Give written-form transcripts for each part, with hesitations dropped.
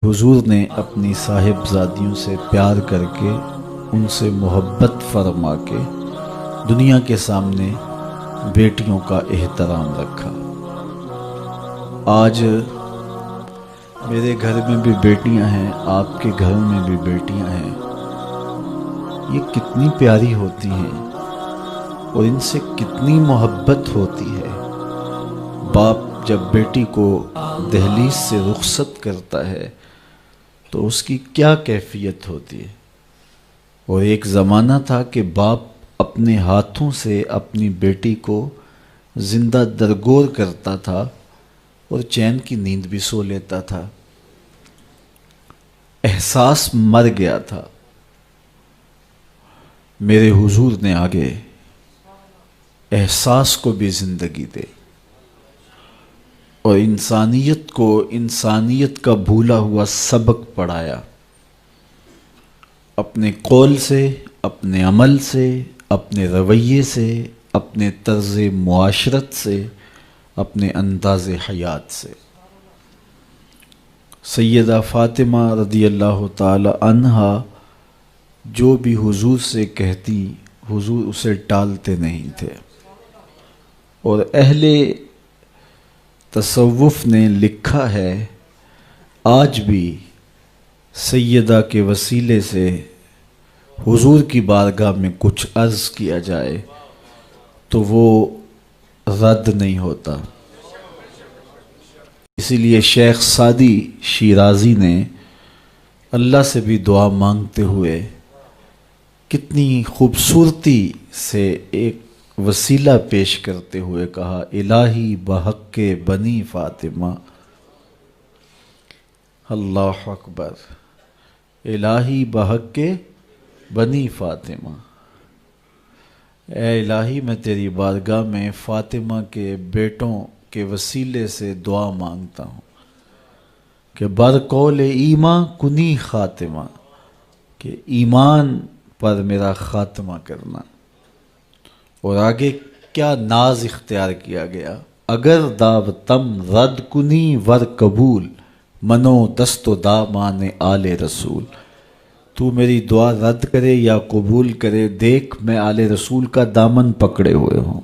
حضور نے اپنی صاحبزادیوں سے پیار کر کے ان سے محبت فرما کے دنیا کے سامنے بیٹیوں کا احترام رکھا۔ آج میرے گھر میں بھی بیٹیاں ہیں، آپ کے گھروں میں بھی بیٹیاں ہیں۔ یہ کتنی پیاری ہوتی ہیں اور ان سے کتنی محبت ہوتی ہے۔ باپ جب بیٹی کو دہلیز سے رخصت کرتا ہے تو اس کی کیا کیفیت ہوتی ہے۔ اور ایک زمانہ تھا کہ باپ اپنے ہاتھوں سے اپنی بیٹی کو زندہ درگور کرتا تھا اور چین کی نیند بھی سو لیتا تھا۔ احساس مر گیا تھا۔ میرے حضور نے آگے احساس کو بھی زندگی دے اور انسانیت کو انسانیت کا بھولا ہوا سبق پڑھایا، اپنے قول سے، اپنے عمل سے، اپنے رویے سے، اپنے طرز معاشرت سے، اپنے انداز حیات سے۔ سیدہ فاطمہ رضی اللہ تعالی عنہا جو بھی حضور سے کہتی، حضور اسے ٹالتے نہیں تھے۔ اور اہل تصوف نے لکھا ہے، آج بھی سیدہ کے وسیلے سے حضور کی بارگاہ میں کچھ عرض کیا جائے تو وہ رد نہیں ہوتا۔ اسی لیے شیخ سعدی شیرازی نے اللہ سے بھی دعا مانگتے ہوئے کتنی خوبصورتی سے ایک وسیلہ پیش کرتے ہوئے کہا، الہی بحق بنی فاطمہ، اللہ اکبر، الہی بحق بنی فاطمہ، اے الہی میں تیری بارگاہ میں فاطمہ کے بیٹوں کے وسیلے سے دعا مانگتا ہوں کہ برقول ایمان کنی خاتمہ، کہ ایمان پر میرا خاتمہ کرنا۔ اور آگے کیا ناز اختیار کیا گیا، اگر دعوتم رد کنی ور قبول، منو دست و دامان آل رسول، تو میری دعا رد کرے یا قبول کرے، دیکھ میں آل رسول کا دامن پکڑے ہوئے ہوں۔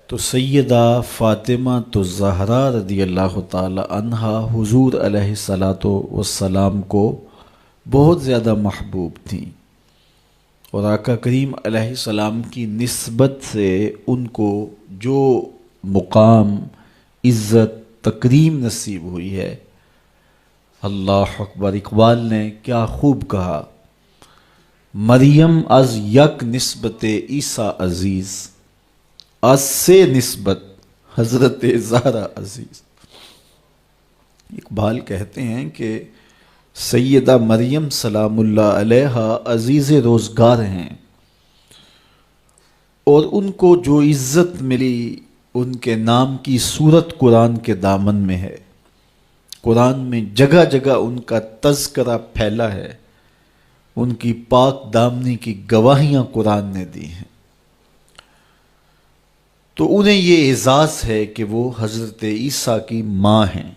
تو سیدہ فاطمہ تو زہرا رضی اللہ تعالی عنہا حضور علیہ الصلاۃ والسلام کو بہت زیادہ محبوب تھیں، اور آقا کریم علیہ السلام کی نسبت سے ان کو جو مقام، عزت، تکریم نصیب ہوئی ہے، اللہ اکبر۔ اقبال نے کیا خوب کہا، مریم از یک نسبت عیسیٰ عزیز، از سے نسبت حضرت زہرا عزیز۔ اقبال کہتے ہیں کہ سیدہ مریم سلام اللہ علیہا عزیز روزگار ہیں، اور ان کو جو عزت ملی ان کے نام کی صورت قرآن کے دامن میں ہے۔ قرآن میں جگہ جگہ ان کا تذکرہ پھیلا ہے، ان کی پاک دامنی کی گواہیاں قرآن نے دی ہیں۔ تو انہیں یہ اعزاز ہے کہ وہ حضرت عیسیٰ کی ماں ہیں،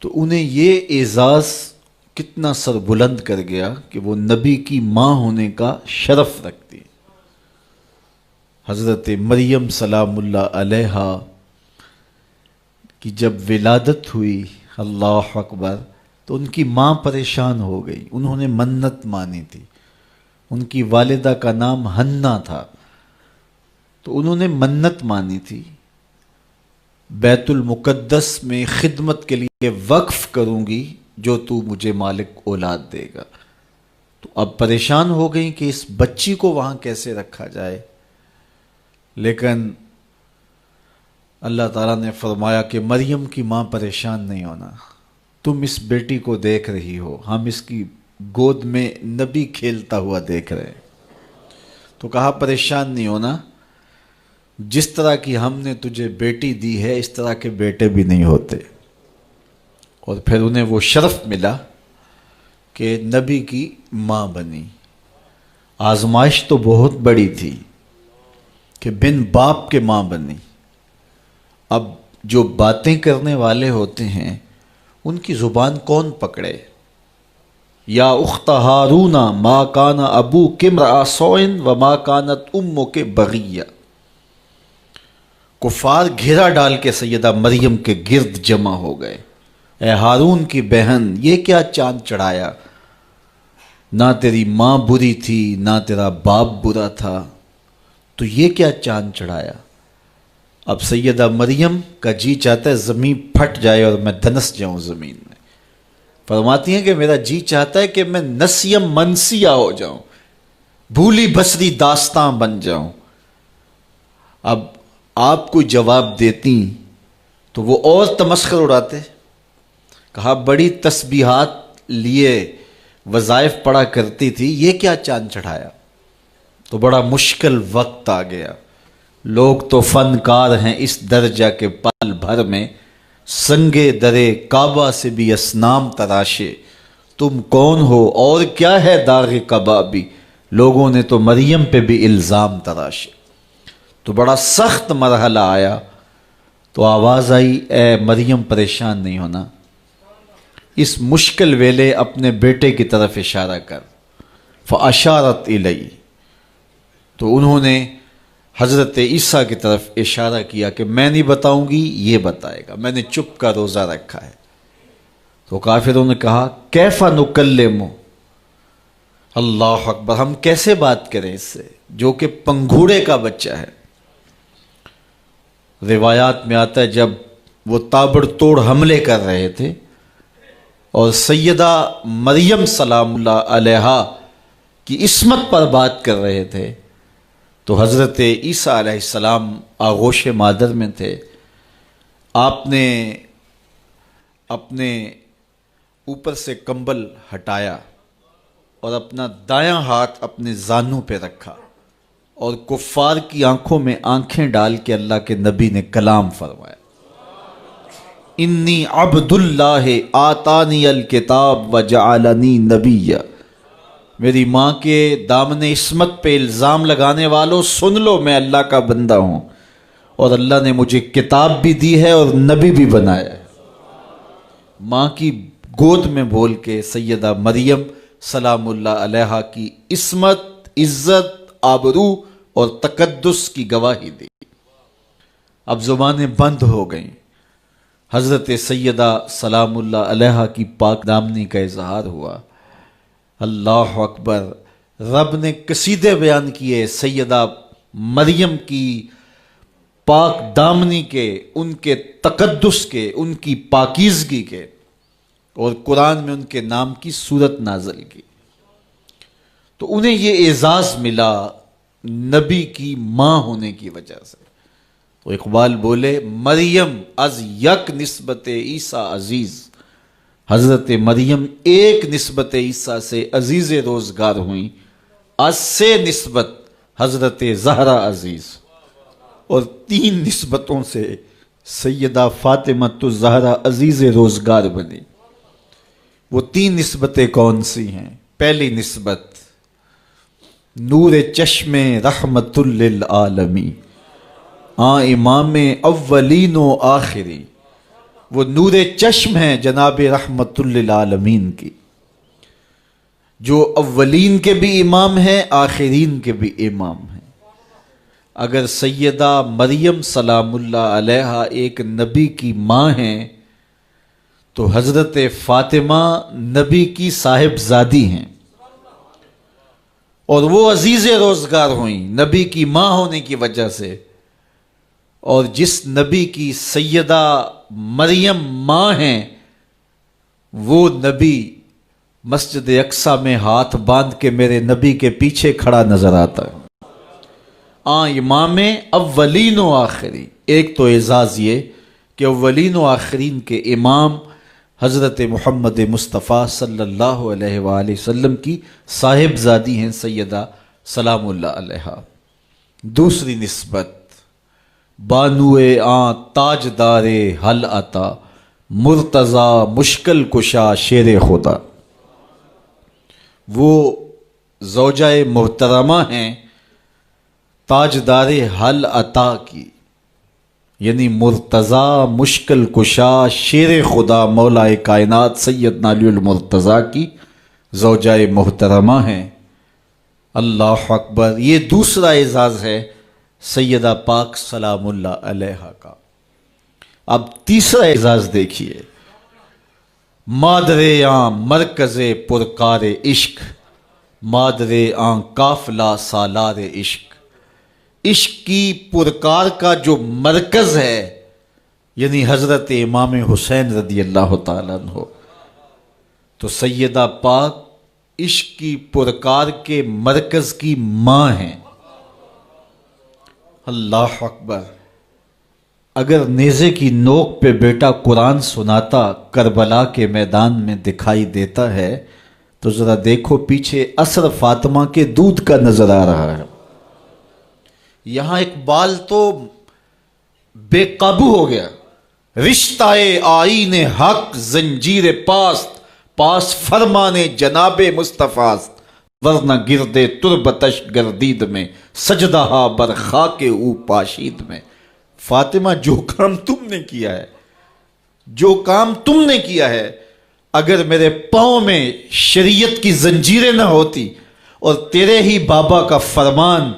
تو انہیں یہ اعزاز کتنا سر بلند کر گیا کہ وہ نبی کی ماں ہونے کا شرف رکھتی ہے۔ حضرت مریم سلام اللہ علیہا کی جب ولادت ہوئی، اللہ اکبر، تو ان کی ماں پریشان ہو گئی۔ انہوں نے منت مانی تھی، ان کی والدہ کا نام حنا تھا، تو انہوں نے منت مانی تھی، بیت المقدس میں خدمت کے لیے وقف کروں گی جو تو مجھے مالک اولاد دے گا۔ تو اب پریشان ہو گئی کہ اس بچی کو وہاں کیسے رکھا جائے، لیکن اللہ تعالیٰ نے فرمایا کہ مریم کی ماں پریشان نہیں ہونا، تم اس بیٹی کو دیکھ رہی ہو، ہم اس کی گود میں نبی کھیلتا ہوا دیکھ رہے ہیں۔ تو کہا پریشان نہیں ہونا، جس طرح کی ہم نے تجھے بیٹی دی ہے اس طرح کے بیٹے بھی نہیں ہوتے۔ اور پھر انہیں وہ شرف ملا کہ نبی کی ماں بنی۔ آزمائش تو بہت بڑی تھی کہ بن باپ کے ماں بنی۔ اب جو باتیں کرنے والے ہوتے ہیں ان کی زبان کون پکڑے؟ یا اخت ہارون ما کان ابو امرأ سوء وما کانت امک بغیہ. کفار گھیرا ڈال کے سیدہ مریم کے گرد جمع ہو گئے. اے ہارون کی بہن، یہ کیا چاند چڑھایا؟ نہ تیری ماں بری تھی نہ تیرا باپ برا تھا، تو یہ کیا چاند چڑھایا؟ اب سیدہ مریم کا جی چاہتا ہے زمین پھٹ جائے اور میں دھنس جاؤں زمین میں. فرماتی ہیں کہ میرا جی چاہتا ہے کہ میں نسیم منسیہ ہو جاؤں، بھولی بسری داستاں بن جاؤں. اب آپ کو جواب دیتی تو وہ اور تمسخر اڑاتے. کہا بڑی تسبیحات لیے وظائف پڑھا کرتی تھی، یہ کیا چاند چڑھایا؟ تو بڑا مشکل وقت آ گیا. لوگ تو فنکار ہیں اس درجہ کے پل بھر میں سنگے درے کعبہ سے بھی اصنام تراشے. تم کون ہو اور کیا ہے داغ کبابی؟ لوگوں نے تو مریم پہ بھی الزام تراشے. تو بڑا سخت مرحلہ آیا تو آواز آئی اے مریم پریشان نہیں ہونا، اس مشکل ویلے اپنے بیٹے کی طرف اشارہ کر. فاشارت الی، تو انہوں نے حضرت عیسیٰ کی طرف اشارہ کیا کہ میں نہیں بتاؤں گی، یہ بتائے گا، میں نے چپ کا روزہ رکھا ہے. تو کافروں نے کہا کیف نکلم، اللہ اکبر، ہم کیسے بات کریں اس سے جو کہ پنگھوڑے کا بچہ ہے. روایات میں آتا ہے جب وہ تابڑ توڑ حملے کر رہے تھے اور سیدہ مریم سلام اللہ علیہا کی عصمت پر بات کر رہے تھے تو حضرت عیسیٰ علیہ السلام آغوش مادر میں تھے. آپ نے اپنے اوپر سے کمبل ہٹایا اور اپنا دایاں ہاتھ اپنے زانوں پہ رکھا اور کفار کی آنکھوں میں آنکھیں ڈال کے اللہ کے نبی نے کلام فرمایا. انی عبد اللہ آتانی الکتاب وجعلنی نبیّ. میری ماں کے دامن عصمت پہ الزام لگانے والوں سن لو، میں اللہ کا بندہ ہوں اور اللہ نے مجھے کتاب بھی دی ہے اور نبی بھی بنایا ہے. ماں کی گود میں بول کے سیدہ مریم سلام اللہ علیہا کی عصمت، عزت، آبرو اور تقدس کی گواہی دی. اب زبانیں بند ہو گئیں. حضرت سیدہ سلام اللہ علیہا کی پاک دامنی کا اظہار ہوا. اللہ اکبر. رب نے قصیدے بیان کیے سیدہ مریم کی پاک دامنی کے، ان کے تقدس کے، ان کی پاکیزگی کے، اور قرآن میں ان کے نام کی سورت نازل کی. تو انہیں یہ اعزاز ملا نبی کی ماں ہونے کی وجہ سے. تو اقبال بولے مریم از یک نسبت عیسیٰ عزیز. حضرت مریم ایک نسبت عیسیٰ سے عزیز روزگار ہوئیں، از سے نسبت حضرت زہرا عزیز، اور 3 نسبتوں سے سیدہ فاطمہ الزہرا عزیز روزگار بنی. وہ 3 نسبتیں کون سی ہیں؟ پہلی نسبت نور چشم رحمت للعالمین، امام اولین و آخری. وہ نور چشم ہیں جناب رحمت للعالمین کی، جو اولین کے بھی امام ہیں آخرین کے بھی امام ہیں. اگر سیدہ مریم سلام اللہ علیہا ایک نبی کی ماں ہیں تو حضرت فاطمہ نبی کی صاحبزادی ہیں، اور وہ عزیز روزگار ہوئیں نبی کی ماں ہونے کی وجہ سے. اور جس نبی کی سیدہ مریم ماں ہیں وہ نبی مسجد اقصیٰ میں ہاتھ باندھ کے میرے نبی کے پیچھے کھڑا نظر آتا ہے. امام اولین و آخری. ایک تو اعزاز یہ کہ اولین و آخرین کے امام حضرت محمد مصطفیٰ صلی اللہ علیہ وآلہ وسلم کی صاحبزادی ہیں سیدہ سلام اللہ علیہا. دوسری نسبت بانوئے تاجدار حل عطا، مرتضی مشکل کشا شیر خدا. وہ زوجہ محترمہ ہیں تاجدار حل عطا کی. یعنی مرتضی مشکل کشا شیر خدا مولا کائنات سیدنا علی المرتضی کی زوجہ محترمہ ہیں۔ اللہ اکبر۔ یہ دوسرا اعزاز ہے سیدہ پاک سلام اللہ علیہا کا۔ اب تیسرا اعزاز دیکھیے، مادر آں مرکز پرکار عشق، مادر آں قافلہ سالار عشق۔ عشق کی پرکار کا جو مرکز ہے یعنی حضرت امام حسین رضی اللہ تعالیٰ عنہ، تو سیدہ پاک عشق کی پرکار کے مرکز کی ماں ہیں۔ اللہ اکبر۔ اگر نیزے کی نوک پہ بیٹا قرآن سناتا کربلا کے میدان میں دکھائی دیتا ہے تو ذرا دیکھو پیچھے اثر فاطمہ کے دودھ کا نظر آ رہا ہے۔ یہاں اقبال تو بے قابو ہو گیا۔ رشتہ آئین حق زنجیر پاس فرمانے جناب مصطفیٰ است، ورنہ گردے تربتش گردید میں سجدہ بر خاک او پاشید میں۔ فاطمہ جو کام تم نے کیا ہے، جو کام تم نے کیا ہے، اگر میرے پاؤں میں شریعت کی زنجیریں نہ ہوتی اور تیرے ہی بابا کا فرمان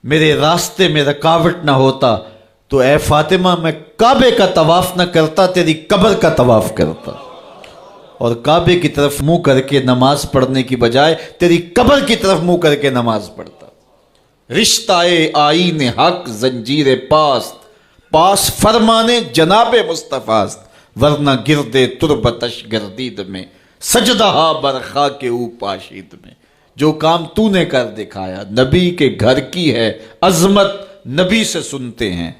میرے راستے میں رکاوٹ نہ ہوتا تو اے فاطمہ میں کعبے کا طواف نہ کرتا، تیری قبر کا طواف کرتا، اور کعبے کی طرف منہ کر کے نماز پڑھنے کی بجائے تیری قبر کی طرف منہ کر کے نماز پڑھتا۔ رشتہ آئین حق زنجیر پاس فرمانے جناب مصطفیٰ است، ورنہ گردے تربتش گردید میں سجدہ بر خاک او پاشید میں۔ جو کام تو نے کر دکھایا، نبی کے گھر کی ہے عظمت نبی سے سنتے ہیں،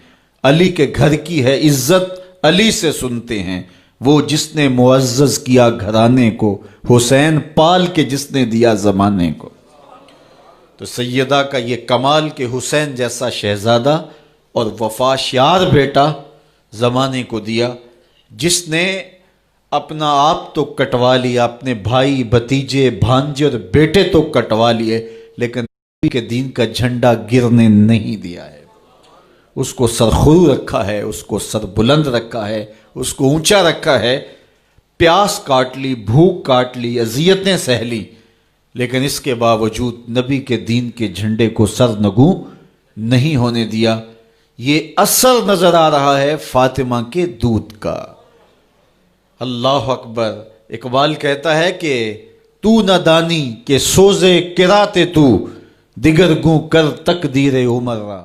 علی کے گھر کی ہے عزت علی سے سنتے ہیں، وہ جس نے معزز کیا گھرانے کو، حسین پال کے جس نے دیا زمانے کو۔ تو سیدہ کا یہ کمال کہ حسین جیسا شہزادہ اور وفا شیار بیٹا زمانے کو دیا، جس نے اپنا آپ تو کٹوا لیا، اپنے بھائی بھتیجے بھانجے اور بیٹے تو کٹوا لیے، لیکن نبی کے دین کا جھنڈا گرنے نہیں دیا ہے۔ اس کو سرخرو رکھا ہے، اس کو سر بلند رکھا ہے، اس کو اونچا رکھا ہے۔ پیاس کاٹ لی، بھوک کاٹ لی، اذیتیں سہ لی، لیکن اس کے باوجود نبی کے دین کے جھنڈے کو سر نگوں نہیں ہونے دیا۔ یہ اثر نظر آ رہا ہے فاطمہ کے دودھ کا۔ اللہ اکبر۔ اقبال کہتا ہے کہ تو نہ دانی کہ سوزے کراتے تو، دیگر گوں کر تقدیر عمر را۔